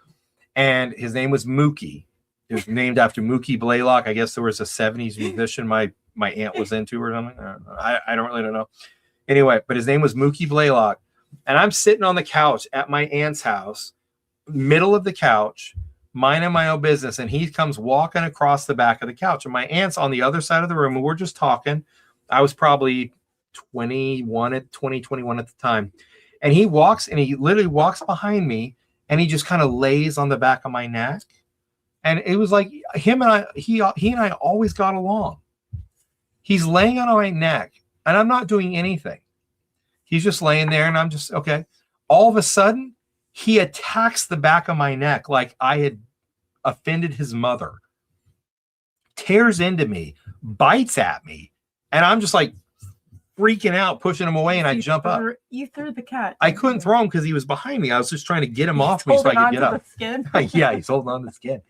And his name was Mookie. It was named after Mookie Blaylock. I guess there was a 70s musician my aunt was into or something. I don't really know. Anyway, but his name was Mookie Blaylock. And I'm sitting on the couch at my aunt's house, middle of the couch, minding my own business. And he comes walking across the back of the couch. And my aunt's on the other side of the room. And we're just talking. I was probably 21 at the time. And he literally walks behind me. And he just kind of lays on the back of my neck. And it was like he and I always got along. He's laying on my neck and I'm not doing anything. He's just laying there and I'm just, okay. All of a sudden, he attacks the back of my neck like I had offended his mother. Tears into me, bites at me. And I'm just like, freaking out, pushing him away, and I jump up. You threw the cat. I couldn't throw him because he was behind me. I was just trying to get him off me so I could get up. Skin. Yeah, he's holding on to the skin.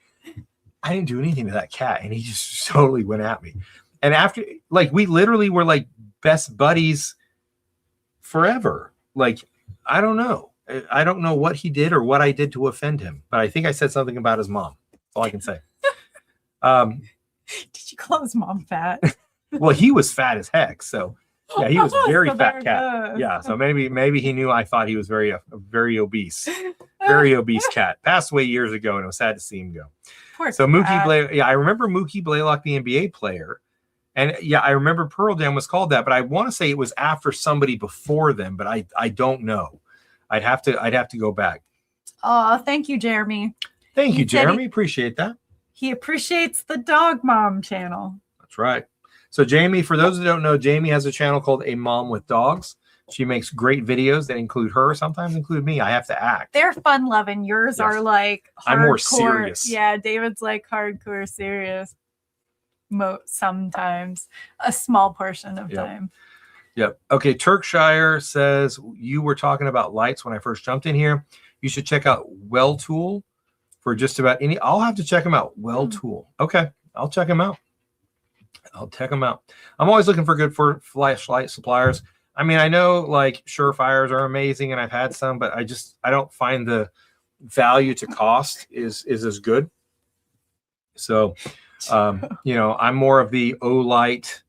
I didn't do anything to that cat, and he just totally went at me. And after, like, we literally were like best buddies forever. Like, I don't know. I don't know what he did or what I did to offend him, but I think I said something about his mom. That's all I can say. Did you call his mom fat? Well, he was fat as heck, so. Yeah, he was very fat cat. Yeah, so maybe he knew I thought he was very obese, very obese cat. Passed away years ago, and it was sad to see him go. Poor so Mookie Blaylock, yeah, I remember Mookie Blaylock, the NBA player, and yeah, I remember Pearl Jam was called that, but I want to say it was after somebody before them, but I don't know. I'd have to go back. Oh, thank you, Jeremy. Thank you, Jeremy. Appreciate that. He appreciates the Dog Mom channel. That's right. So Jamie, for those who don't know, Jamie has a channel called A Mom with Dogs. She makes great videos that include her, sometimes include me. I have to act. They're fun loving. Yours are like hardcore. I'm more serious. Yeah, David's like hardcore serious. Sometimes a small portion of time. Yep. Okay. Turkshire says you were talking about lights when I first jumped in here. You should check out Well Tool for just about any. I'll have to check them out. Well Tool. Okay. I'll check them out. I'm always looking for good flashlight suppliers. I mean, I know like Surefires are amazing and I've had some, but I don't find the value to cost is as good. So, I'm more of the Olight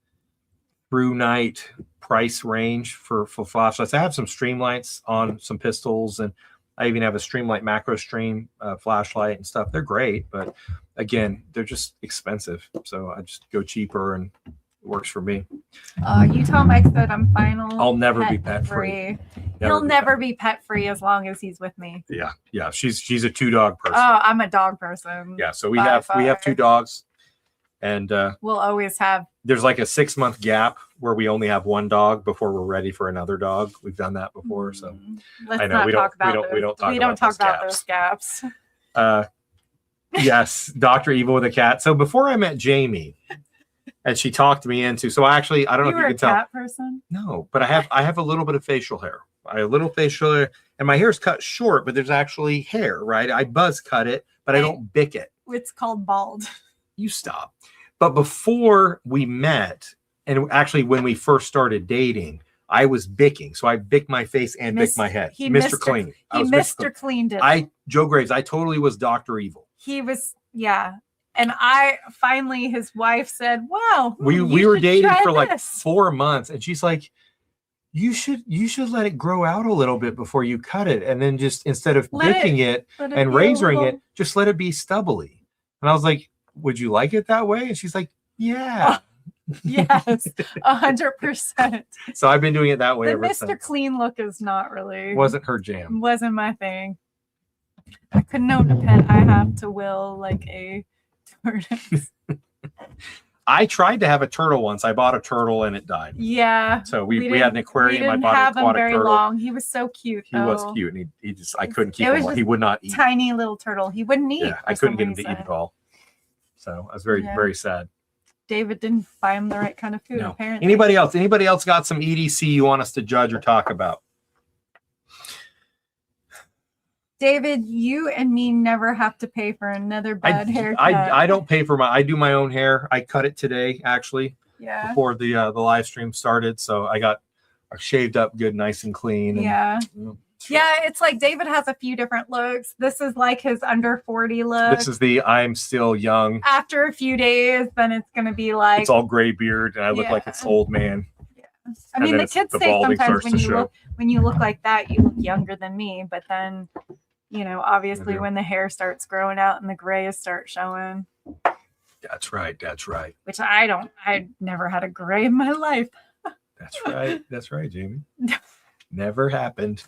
True Night price range for flashlights. I have some Streamlights on some pistols, and I even have a Streamlight Macro Stream flashlight and stuff. They're great, but again, they're just expensive. So I just go cheaper and works for me. You tell Mike that I'm final. I'll never be pet free. He'll never be pet free as long as he's with me. Yeah. She's a 2-dog person. Oh, I'm a dog person. Yeah. So we have 2 dogs, and we'll always have. There's like a 6-month gap where we only have 1 dog before we're ready for another dog. We've done that before, so let's I know we don't talk about those gaps. Yes, Dr. Evil with a cat. So before I met Jamie, and she talked me into. So actually, I don't know if you can tell. You're a cat person? No, but I have a little bit of facial hair. I have a little facial hair, and my hair is cut short, but there's actually hair, right? I buzz cut it, but I don't bick it. It's called bald. You stop. But before we met, and actually when we first started dating, I was bicking. So I bicked my face and bicked my head. Mr. Clean. He Mr. Cleaned it. Joe Graves, I totally was Dr. Evil. He was, yeah. And finally, his wife said, wow. We were dating for like 4 months. And she's like, you should let it grow out a little bit before you cut it. And then just instead of picking it and razoring it, just let it be stubbly. And I was like, would you like it that way? And she's like, yeah. Yes, 100%. So I've been doing it that way ever since. The Mr. Clean look is not really. Wasn't her jam. Wasn't my thing. I couldn't own a pet. I have to will like a tortoise. I tried to have a turtle once. I bought a turtle and it died. Yeah. So we had an aquarium. I bought an aquatic turtle. Long. He was so cute. He was cute, and he just I couldn't keep him. He would not eat. Tiny little turtle. He wouldn't eat. Yeah, I couldn't get him to eat at all. So I was very sad. David didn't buy him the right kind of food. No. Apparently. Anybody else got some EDC you want us to judge or talk about? David, you and me never have to pay for another bad haircut. I don't pay for I do my own hair. I cut it today, actually. Yeah. Before the live stream started, so I got shaved up good, nice and clean. Yeah. Yeah, it's like David has a few different looks. This is like his under 40 look. This is the I'm still young. After a few days, then it's going to be like... It's all gray beard, and I look like it's old man. Yeah. I mean, the kids say sometimes when you look like that, you look younger than me. But then, obviously when the hair starts growing out and the grays start showing. That's right. Which I never had a gray in my life. That's right, Jamie. Never happened.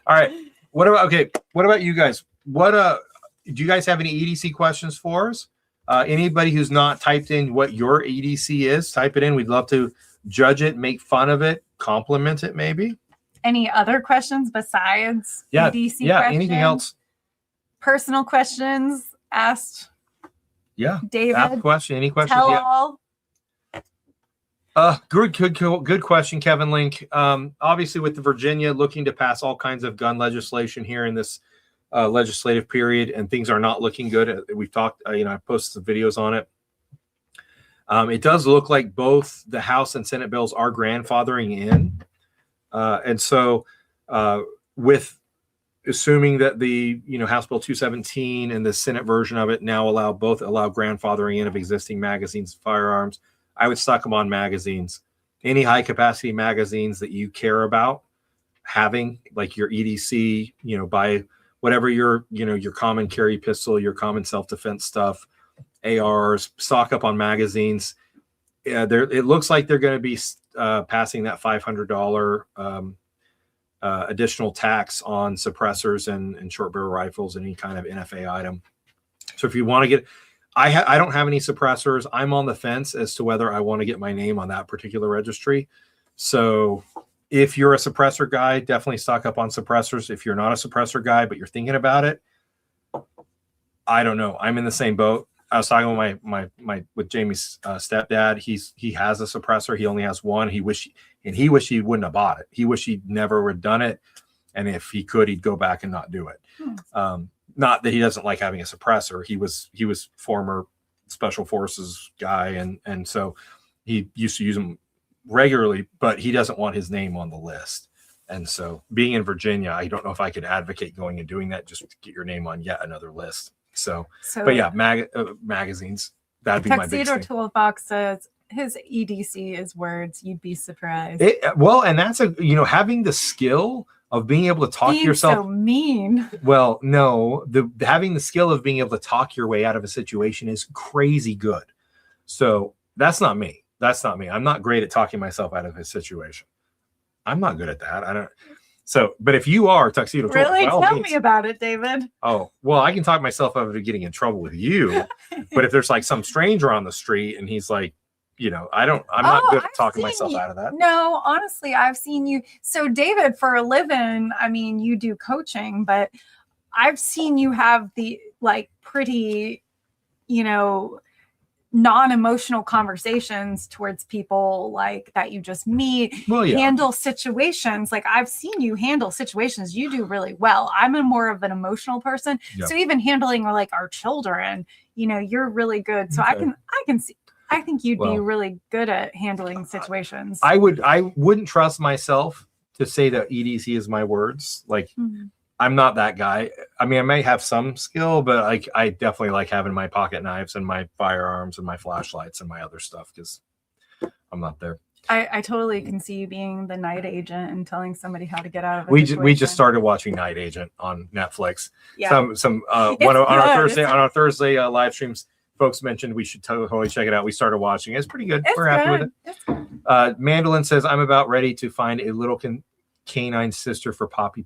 All right. What about you guys? Do you guys have any EDC questions for us? Anybody who's not typed in what your EDC is, type it in. We'd love to judge it, make fun of it, compliment it maybe. Any other questions besides EDC questions? Anything else? Personal questions asked. Yeah. David. Ask question. Any questions? Tell all. Good question, Kevin Link. Obviously, with the Virginia looking to pass all kinds of gun legislation here in this legislative period, and things are not looking good. We've talked, I posted some videos on it. It does look like both the House and Senate bills are grandfathering in. And so with assuming that the, House Bill 217 and the Senate version of it now allow grandfathering in of existing magazines and firearms, I would stock them on magazines. Any high capacity magazines that you care about having, like your EDC, buy whatever your common carry pistol, your common self-defense stuff, ARs, stock up on magazines. It looks like they're going to be passing that $500 additional tax on suppressors and short barrel rifles and any kind of NFA item. So if you want to get, I don't have any suppressors. I'm on the fence as to whether I want to get my name on that particular registry. So if you're a suppressor guy, definitely stock up on suppressors. If you're not a suppressor guy, but you're thinking about it, I don't know. I'm in the same boat. I was talking with with Jamie's stepdad. He has a suppressor. He only has one. He wished he wouldn't have bought it. He wished he'd never would have done it. And if he could, he'd go back and not do it. Not that he doesn't like having a suppressor. He was former special forces guy, and so he used to use them regularly, but he doesn't want his name on the list. And so being in Virginia, I don't know if I could advocate going and doing that just to get your name on yet another list. So but yeah, magazines, that'd be my big thing. Tuxedo Toolbox says his EDC is words. You'd be surprised. And that's having the skill of being able to talk yourself. So mean. Well, no, having the skill of being able to talk your way out of a situation is crazy good. So That's not me. That's not me. I'm not great at talking myself out of a situation. I'm not good at that. I don't. So, but if you are, Tuxedo, Really? Tell me about it, David. Oh, well, I can talk myself out of getting in trouble with you. But if there's like some stranger on the street and he's like, I'm not good at talking myself out of that. No, honestly, I've seen you. So, David, for a living, I mean, you do coaching, but I've seen you have the like pretty, non-emotional conversations towards people like that you just meet. Well, yeah. Handle situations. Like I've seen you handle situations. You do really well. I'm a more of an emotional person. Yep. So even handling like our children, you're really good. So okay. I can see. I think you'd be really good at handling situations. I wouldn't trust myself to say that EDC is my words. Like I'm not that guy. I mean, I may have some skill, but like I definitely like having my pocket knives and my firearms and my flashlights and my other stuff because I'm not there. I totally can see you being the night agent and telling somebody how to get out of it. We just started watching Night Agent on Netflix. Yeah. On our Thursday live streams, folks mentioned we should totally check it out. We started watching it. It's pretty good. We're happy with it. Mandolin says, I'm about ready to find a little canine sister for Poppy.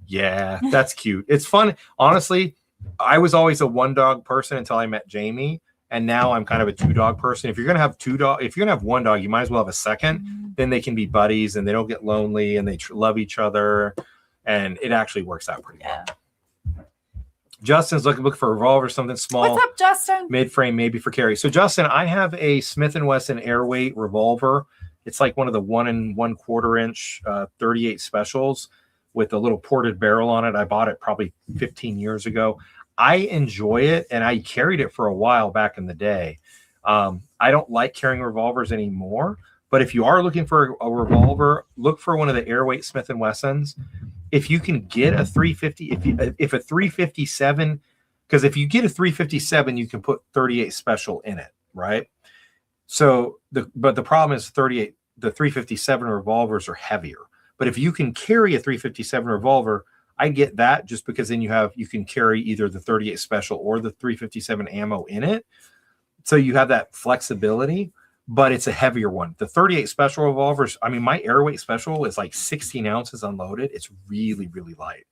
Yeah, that's cute. It's fun. Honestly, I was always a one dog person until I met Jamie. And now I'm kind of a two dog person. If you're going to have if you're going to have one dog, you might as well have a second. Then they can be buddies and they don't get lonely and they love each other. And it actually works out pretty well. Justin's looking for a revolver, something small. What's up, Justin? Mid-frame, maybe for carry. So, Justin, I have a Smith & Wesson Airweight revolver. It's like one of the 1 1/4 inch 38 specials with a little ported barrel on it. I bought it probably 15 years ago. I enjoy it, and I carried it for a while back in the day. I don't like carrying revolvers anymore, but if you are looking for a revolver, look for one of the Airweight Smith & Wessons. If you can get a 350, if a 357, because if you get a 357, you can put 38 special in it, right? So but the problem is the 357 revolvers are heavier. But if you can carry a 357 revolver, I get that just because then you can carry either the 38 special or the 357 ammo in it. So you have that flexibility, but it's a heavier one. The 38 special revolvers, I mean, my Airweight special is like 16 ounces unloaded. It's really, really light.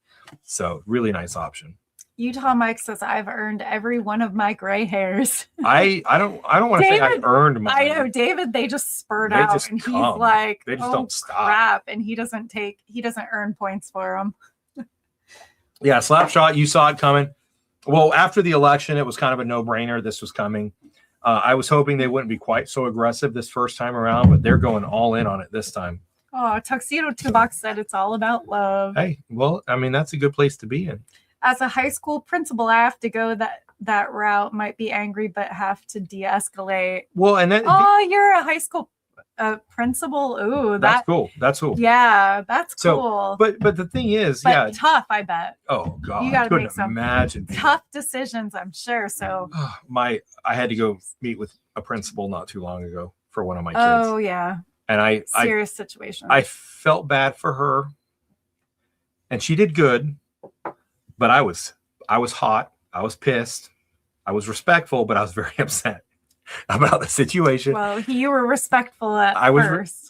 So really nice option. Utah Mike says, I've earned every one of my gray hairs. I don't want to say I earned mine. I know, David, they just spurt out just and come. He's like, they just don't stop. Crap. And he doesn't earn points for them. Yeah, Slapshot, you saw it coming. Well, after the election, it was kind of a no-brainer. This was coming. I was hoping they wouldn't be quite so aggressive this first time around, but they're going all in on it this time. Oh, Tuxedo 2 said it's all about love. Hey, well, I mean, that's a good place to be in. As a high school principal, I have to go that route. Might be angry, but have to de-escalate. Well, and then you're a high school principal. Ooh, that's cool. That's cool. Yeah, that's cool. But the thing is, tough. I bet. Oh God, you got to make some tough people. Decisions. I'm sure. So I had to go meet with a principal not too long ago for one of my kids. Oh yeah. And serious situation. I felt bad for her, and she did good. But I was hot. I was pissed. I was respectful, but I was very upset about the situation. Well, you were respectful first.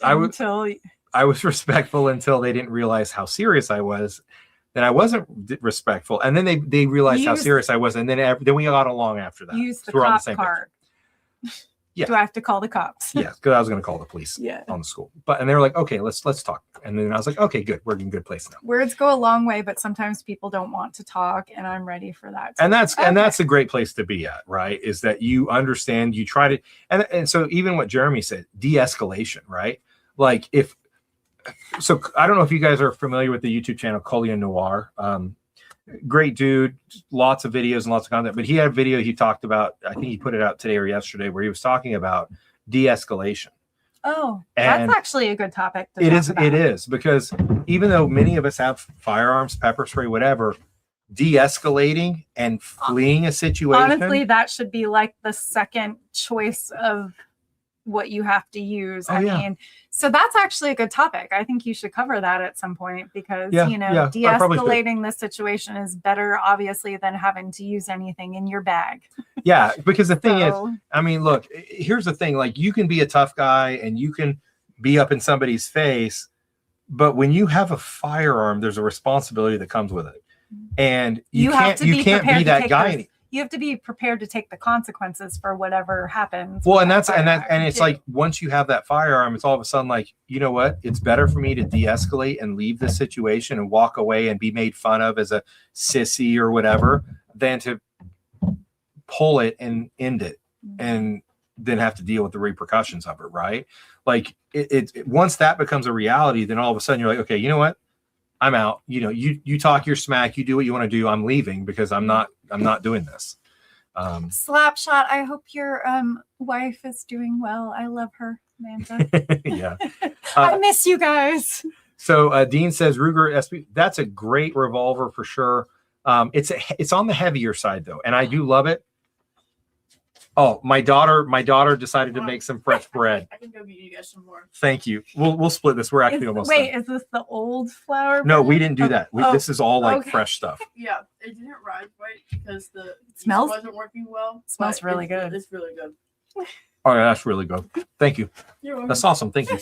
I was respectful until they didn't realize how serious I was. Then I wasn't respectful, and then they realized how serious I was, and then we got along after that. Use the cop card. Yeah. Do I have to call the cops? Yeah, because I was going to call the police on the school. And they were like, okay, let's talk. And then I was like, okay, good. We're in a good place now. Words go a long way, but sometimes people don't want to talk, and I'm ready for that. And that's a great place to be at, right? Is that you understand, you try to, and so even what Jeremy said, de-escalation, right? Like so I don't know if you guys are familiar with the YouTube channel Collier Noir. Great dude, lots of videos and lots of content, but he had a video he talked about, I think he put it out today or yesterday, where he was talking about de-escalation. Oh, and that's actually a good topic to talk about. It is, because even though many of us have firearms, pepper spray, whatever, de-escalating and fleeing a situation. Honestly, that should be like the second choice of what you have to use. Oh, I yeah. mean, so that's actually a good topic. I think you should cover that at some point because, Yeah, you know, yeah, I probably should. de-escalating the situation is better, obviously, than having to use anything in your bag. Yeah, because the thing is, So, I mean, look, here's the thing. Like, you can be a tough guy and you can be up in somebody's face, but when you have a firearm, there's a responsibility that comes with it. And you have can't to be can't prepared be to that take guy. those- you have to be prepared to take the consequences for whatever happens. Well, with and that that's and firearm, it's too. like once you have that firearm, it's all of a sudden like, you know what? It's better for me to de-escalate and leave this situation and walk away and be made fun of as a sissy or whatever than to pull it and end it and then have to deal with the repercussions of it, right? Like it once that becomes a reality, then all of a sudden you're like, okay, you know what? I'm out. You know, you talk your smack, you do what you want to do. I'm leaving because I'm not doing this. Slapshot, I hope your wife is doing well. I love her, Amanda. Yeah. I miss you guys. So Dean says Ruger SP. That's a great revolver for sure. It's on the heavier side though, and I do love it. Oh, my daughter decided to make some fresh bread. I can go get you guys some more. Thank you. We'll split this. We're actually almost Wait, done. is this the old flour? No, bread? we didn't do that. Oh, This is all like okay. fresh stuff. Yeah, it didn't rise right because the yeast Smells- wasn't working well. smells but really it's- good. It's really good. Oh, yeah, that's really good. Thank you. You're welcome. That's awesome. Thank you.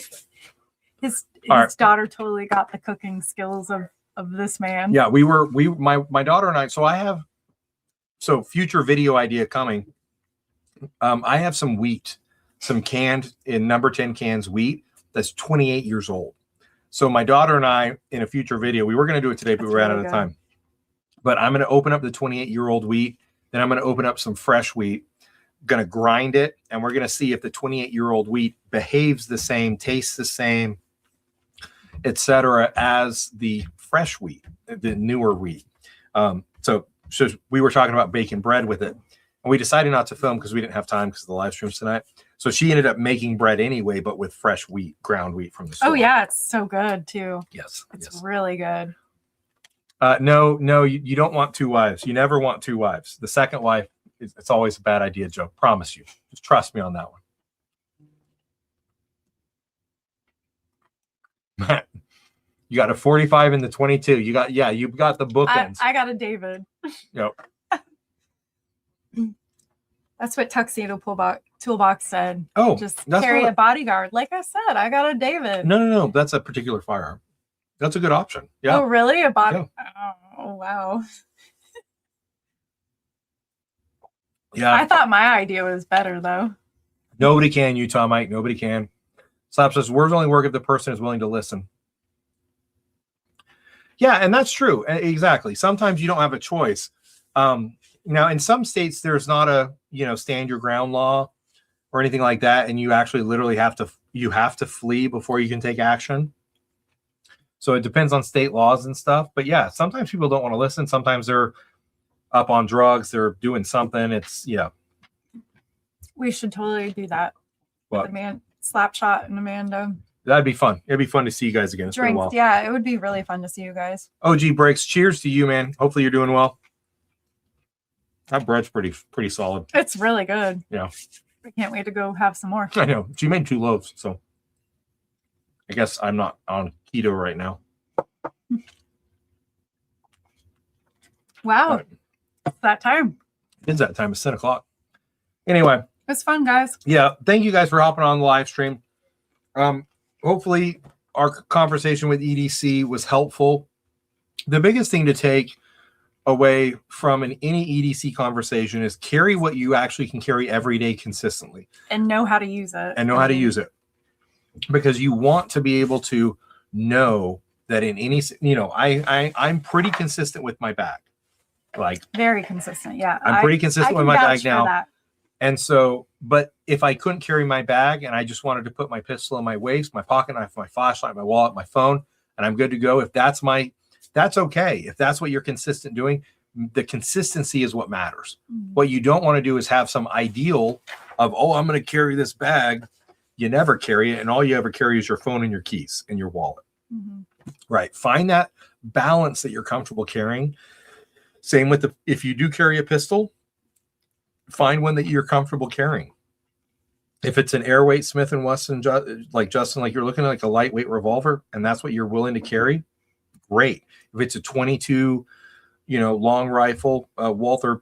His All right. daughter totally got the cooking skills of this man. Yeah, my daughter and I. So future video idea coming. I have some wheat, some canned in number 10 cans wheat that's 28 years old. So my daughter and I, in a future video, we were going to do it today, but That's we ran out really of good. time. But I'm going to open up the 28-year-old wheat. Then I'm going to open up some fresh wheat, going to grind it, and we're going to see if the 28-year-old wheat behaves the same, tastes the same, etc., as the fresh wheat, the newer wheat. So we were talking about baking bread with it. And we decided not to film because we didn't have time because of the live streams tonight. So she ended up making bread anyway, but with fresh wheat, ground wheat from the store. Oh yeah, it's so good too. Yes. It's Yes. really good. No, you don't want two wives. You never want two wives. The second wife, it's always a bad idea, Joe. Promise you. Just trust me on that one. You got a 45 and the 22. You've got the bookends. I got a David. Yep. That's what Tuxedo Toolbox said. Oh, Just that's carry not a bodyguard. Like I said, I got a David. No. That's a particular firearm. That's a good option. Yeah. Oh, really? A body? Yeah. Oh, wow. Yeah. I thought my idea was better, though. Nobody can, Utah Mike. Nobody can. Slap says, words only work if the person is willing to listen. Yeah, and that's true. Exactly. Sometimes you don't have a choice. Now, in some states, there's not a stand your ground law or anything like that, and you actually literally have to flee before you can take action. So it depends on state laws and stuff. But yeah, sometimes people don't want to listen. Sometimes they're up on drugs. They're doing something. We should totally do that. What? The man, Slapshot and Amanda. That'd be fun. It'd be fun to see you guys again. It's been a Drinks. while. Yeah, it would be really fun to see you guys. OG Breaks. Cheers to you, man. Hopefully you're doing well. That bread's pretty solid. It's really good. Yeah. I can't wait to go have some more. I know. She made 2 loaves, so I guess I'm not on keto right now. Wow. All right. It's that time. It's that time. It's 10 o'clock. Anyway, It was fun, guys. yeah. Thank you guys for hopping on the live stream. Hopefully our conversation with EDC was helpful. The biggest thing to take away from any EDC conversation is carry what you actually can carry every day consistently And know how to use it. and know how to use it, because you want to be able to know that in any, I'm pretty consistent with my bag. Like, Very consistent. Yeah. I'm pretty consistent I with can my vouch bag for now. that. And so, but if I couldn't carry my bag and I just wanted to put my pistol in my waist, my pocket knife, my flashlight, my wallet, my phone, and I'm good to go. If that's okay. If that's what you're consistent doing, the consistency is what matters. Mhm. What you don't want to do is have some ideal of, oh, I'm going to carry this bag. You never carry it. And all you ever carry is your phone and your keys and your wallet. Mhm. Right. Find that balance that you're comfortable carrying. Same with if you do carry a pistol, find one that you're comfortable carrying. If it's an airweight Smith and Wesson, like Justin, like you're looking at like a lightweight revolver, and that's what you're willing to carry, great. If it's a 22, long rifle, Walther,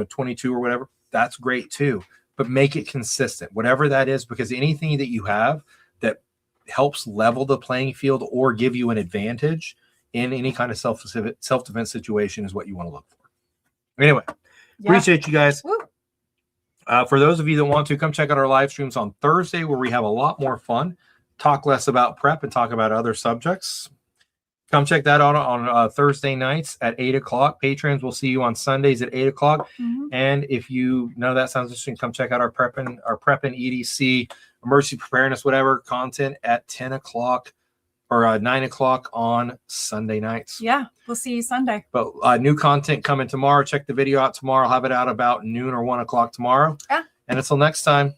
22 or whatever, that's great too. But make it consistent, whatever that is, because anything that you have that helps level the playing field or give you an advantage in any kind of self-defense situation is what you want to look for. Anyway, appreciate you guys. Woo. For those of you that want to, come check out our live streams on Thursday, where we have a lot more fun, talk less about prep and talk about other subjects. Come check that out on Thursday nights at 8 o'clock. Patrons will see you on Sundays at 8 o'clock. Mhm. And if none of that sounds interesting, come check out our prep and EDC, emergency preparedness, whatever content at 10 o'clock or 9 o'clock on Sunday nights. Yeah, we'll see you Sunday. But new content coming tomorrow. Check the video out tomorrow. I'll have it out about noon or 1 o'clock tomorrow. Yeah. And until next time,